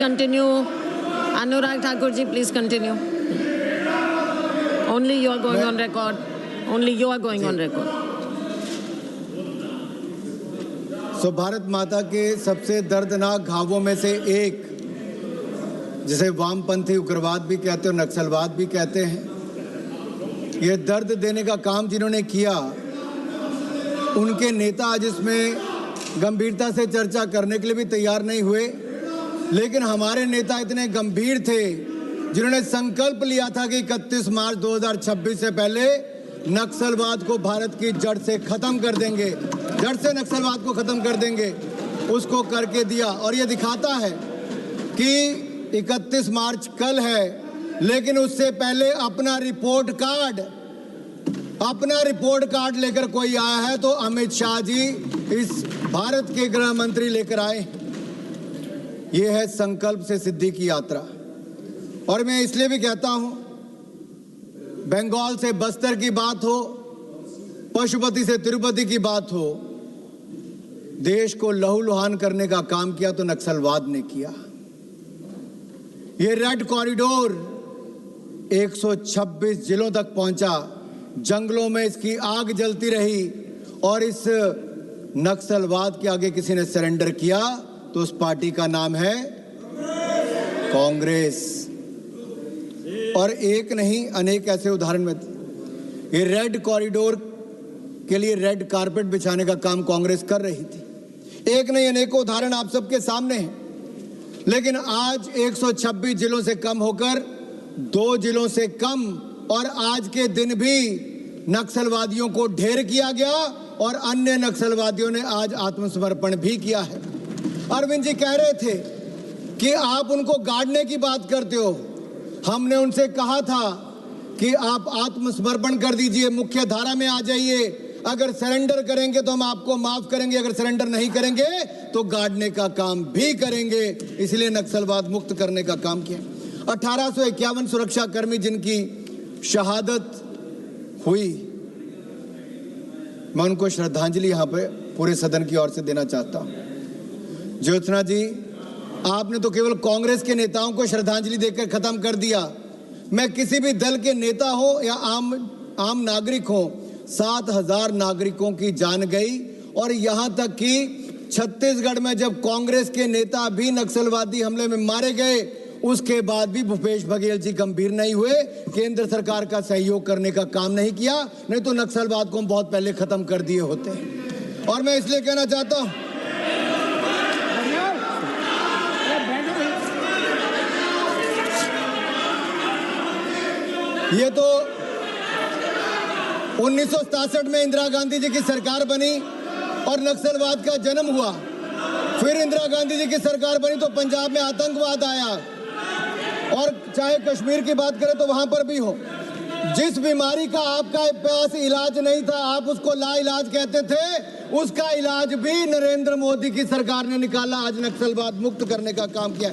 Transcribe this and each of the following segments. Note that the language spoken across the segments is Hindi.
Continue. Anurag Thakur ji, please continue. Only you are going on record. Only you are going on record. सो भारत माता के सबसे दर्दनाक घावों में से एक, जिसे वामपंथी उग्रवाद भी कहते हैं और नक्सलवाद भी कहते हैं, ये दर्द देने का काम जिन्होंने किया, उनके नेता आज इसमें गंभीरता से चर्चा करने के लिए भी तैयार नहीं हुए। लेकिन हमारे नेता इतने गंभीर थे जिन्होंने संकल्प लिया था कि 31 मार्च 2026 से पहले नक्सलवाद को भारत की जड़ से खत्म कर देंगे, जड़ से नक्सलवाद को खत्म कर देंगे। उसको करके दिया और ये दिखाता है कि 31 मार्च कल है, लेकिन उससे पहले अपना रिपोर्ट कार्ड लेकर कोई आया है तो अमित शाह जी इस भारत के गृह मंत्री लेकर आए। ये है संकल्प से सिद्धि की यात्रा। और मैं इसलिए भी कहता हूं, बंगाल से बस्तर की बात हो, पशुपति से तिरुपति की बात हो, देश को लहूलुहान करने का काम किया तो नक्सलवाद ने किया। ये रेड कॉरिडोर 126 जिलों तक पहुंचा, जंगलों में इसकी आग जलती रही और इस नक्सलवाद के आगे किसी ने सरेंडर किया तो उस पार्टी का नाम है कांग्रेस। और एक नहीं, अनेक ऐसे उदाहरण में ये रेड कॉरिडोर के लिए रेड कारपेट बिछाने का काम कांग्रेस कर रही थी। एक नहीं, अनेकों उदाहरण आप सबके सामने हैं। लेकिन आज 126 जिलों से कम होकर 2 जिलों से कम, और आज के दिन भी नक्सलवादियों को ढेर किया गया और अन्य नक्सलवादियों ने आज आत्मसमर्पण भी किया है। अरविंद जी कह रहे थे कि आप उनको गाड़ने की बात करते हो। हमने उनसे कहा था कि आप आत्मसमर्पण कर दीजिए, मुख्य धारा में आ जाइए। अगर सरेंडर करेंगे तो हम आपको माफ करेंगे, अगर सरेंडर नहीं करेंगे तो गाड़ने का काम भी करेंगे। इसलिए नक्सलवाद मुक्त करने का काम किया। 1851 सुरक्षा कर्मी जिनकी शहादत हुई, मैं उनको श्रद्धांजलि यहां पे पूरे सदन की ओर से देना चाहता हूं। ज्योत्सना जी, आपने तो केवल कांग्रेस के नेताओं को श्रद्धांजलि देकर खत्म कर दिया। मैं किसी भी दल के नेता हो या आम नागरिक हो, 7000 नागरिकों की जान गई। और यहां तक कि छत्तीसगढ़ में जब कांग्रेस के नेता भी नक्सलवादी हमले में मारे गए, उसके बाद भी भूपेश बघेल जी गंभीर नहीं हुए, केंद्र सरकार का सहयोग करने का काम नहीं किया, नहीं तो नक्सलवाद को हम बहुत पहले खत्म कर दिए होते। और मैं इसलिए कहना चाहता हूं, ये तो 1967 में इंदिरा गांधी जी की सरकार बनी और नक्सलवाद का जन्म हुआ। फिर इंदिरा गांधी जी की सरकार बनी तो पंजाब में आतंकवाद आया, और चाहे कश्मीर की बात करें तो वहां पर भी हो। जिस बीमारी का आपका पास इलाज नहीं था, आप उसको ला इलाज कहते थे, उसका इलाज भी नरेंद्र मोदी की सरकार ने निकाला। आज नक्सलवाद मुक्त करने का काम किया।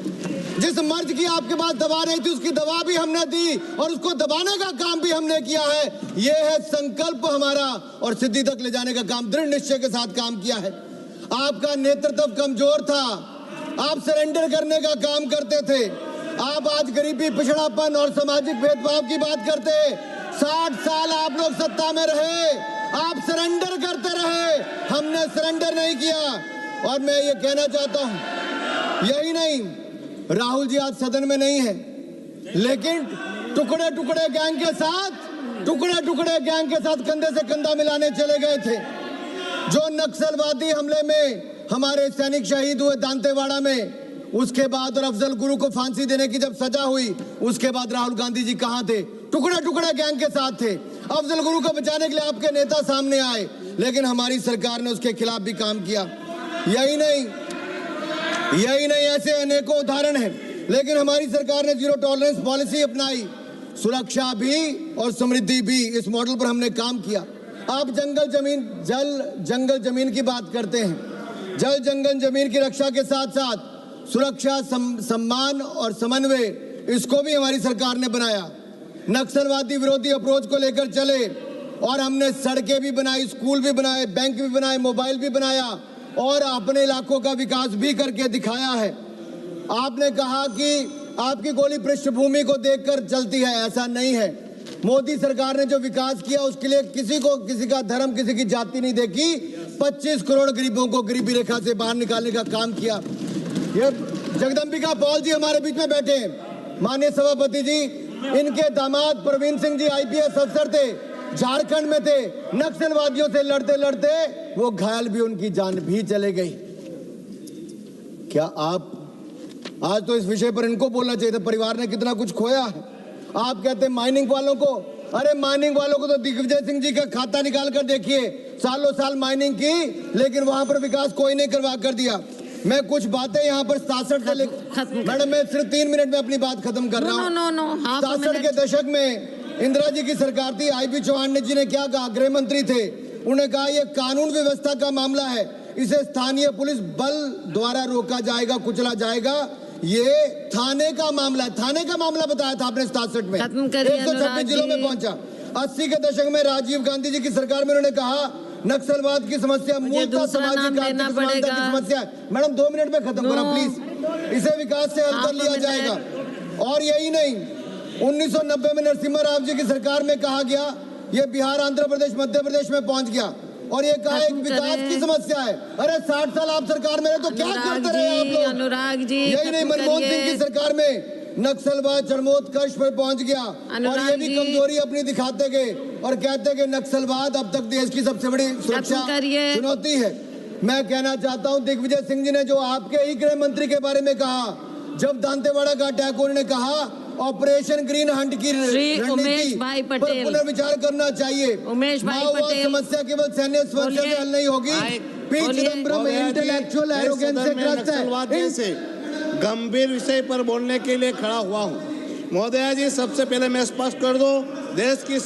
जिस मर्ज की आपके पास दवा नहीं थी, उसकी दवा भी हमने दी और उसको दबाने का काम भी हमने किया है। यह है संकल्प हमारा, और सिद्धि तक ले जाने का काम दृढ़ निश्चय के साथ काम किया है। आपका नेतृत्व कमजोर था, आप सरेंडर करने का काम करते थे। आप आज गरीबी, पिछड़ापन और सामाजिक भेदभाव की बात करते। 60 साल आप लोग सत्ता में रहे, आप सरेंडर करते रहे, हमने सरेंडर नहीं किया। और मैं ये कहना चाहता हूं, यही नहीं, राहुल जी आज सदन में नहीं है, लेकिन टुकड़े टुकड़े गैंग के साथ कंधे से कंधा मिलाने चले गए थे। जो नक्सलवादी हमले में हमारे सैनिक शहीद हुए दांतेवाड़ा में, उसके बाद और अफजल गुरु को फांसी देने की जब सजा हुई, उसके बाद राहुल गांधी जी कहां थे? टुकड़े टुकड़े गैंग के साथ थे। अफजल गुरु को बचाने के लिए आपके नेता सामने आए, लेकिन हमारी सरकार ने उसके खिलाफ भी काम किया। यही नहीं, ऐसे अनेकों उदाहरण हैं। लेकिन हमारी सरकार ने जीरो टॉलरेंस पॉलिसी अपनाई, सुरक्षा भी और समृद्धि भी, इस मॉडल पर हमने काम किया। आप जंगल जमीन की बात करते हैं। जल जंगल जमीन की रक्षा के साथ साथ सुरक्षा, सम्मान और समन्वय, इसको भी हमारी सरकार ने बनाया। नक्सलवादी विरोधी अप्रोच को लेकर चले और हमने सड़कें भी बनाई, स्कूल भी बनाए, बैंक भी बनाए, मोबाइल भी बनाया और अपने इलाकों का विकास भी करके दिखाया है। आपने कहा कि आपकी गोली पृष्ठभूमि को देखकर चलती है, ऐसा नहीं है। मोदी सरकार ने जो विकास किया उसके लिए किसी को, किसी का धर्म, किसी की जाति नहीं देखी। 25 करोड़ गरीबों को गरीबी रेखा से बाहर निकालने का काम किया। ये जगदम्बिका पॉल जी हमारे बीच में बैठे हैं, माननीय सभापति जी, इनके दामाद प्रवीण सिंह जी IPS अफसर थे, झारखंड में थे, नक्सलवादियों से लड़ते लड़ते वो घायल भी, उनकी जान भी चले गई। क्या आप आज तो इस विषय पर इनको बोलना चाहिए था, परिवार ने कितना कुछ खोया है। आप कहते हैं माइनिंग वालों को, अरे माइनिंग वालों को तो दिग्विजय सिंह जी का खाता निकाल कर देखिए, सालों साल माइनिंग की, लेकिन वहां पर विकास कोई नहीं करवा कर दिया। मैं कुछ बातें यहाँ पर 67 से लेकर, मैडम मैं सिर्फ 3 मिनट में अपनी बात खत्म कर रहा हूँ। 67 के दशक में इंदिरा जी की सरकार थी, IB चौहान जी ने क्या कहा, गृह मंत्री थे, उन्होंने कहा यह कानून व्यवस्था का मामला है, इसे स्थानीय पुलिस बल द्वारा रोका जाएगा, कुचला जाएगा, ये थाने का मामला है। थाने का मामला बताया था आपने 67 में, 126 जिलों में पहुंचा। 80 के दशक में राजीव गांधी जी की सरकार में उन्होंने कहा नक्सलवाद की समस्या मूलतः सामाजिक आर्थिक समानता की समस्या है। मैडम 2 मिनट में खत्म करो प्लीज, इसे विकास से हल कर लिया जाएगा। और यही नहीं, 1990 में नरसिम्हा राव जी की सरकार में कहा गया, ये बिहार, आंध्र प्रदेश, मध्य प्रदेश में पहुंच गया और ये कहा एक विकास की समस्या है। अरे 60 साल आप सरकार में रहे तो क्या करते रहे आप लोग? अनुराग जी, यही नहीं, मनमोहन सिंह की सरकार में नक्सलवाद चरमोत्कर्ष पर पहुंच गया और ये भी कमजोरी अपनी दिखाते गए और कहते कि नक्सलवाद अब तक देश की सबसे बड़ी सुरक्षा चुनौती है। मैं कहना चाहता हूं, दिग्विजय सिंह जी ने जो आपके ही गृह मंत्री के बारे में कहा, जब दांतेवाड़ा का अटैक, उन्होंने कहा ऑपरेशन ग्रीन हंट की रणनीति पर पुनर्विचार करना चाहिए। माओवाद समस्या केवल सैन्य समस्या से हल नहीं होगी। पी चिदम्बरम इंटेलेक्चुअल एरोगेंस से ग्रस्त है। गंभीर विषय पर बोलने के लिए खड़ा हुआ हूँ। महोदया जी, सबसे पहले मैं स्पष्ट कर दूं, देश की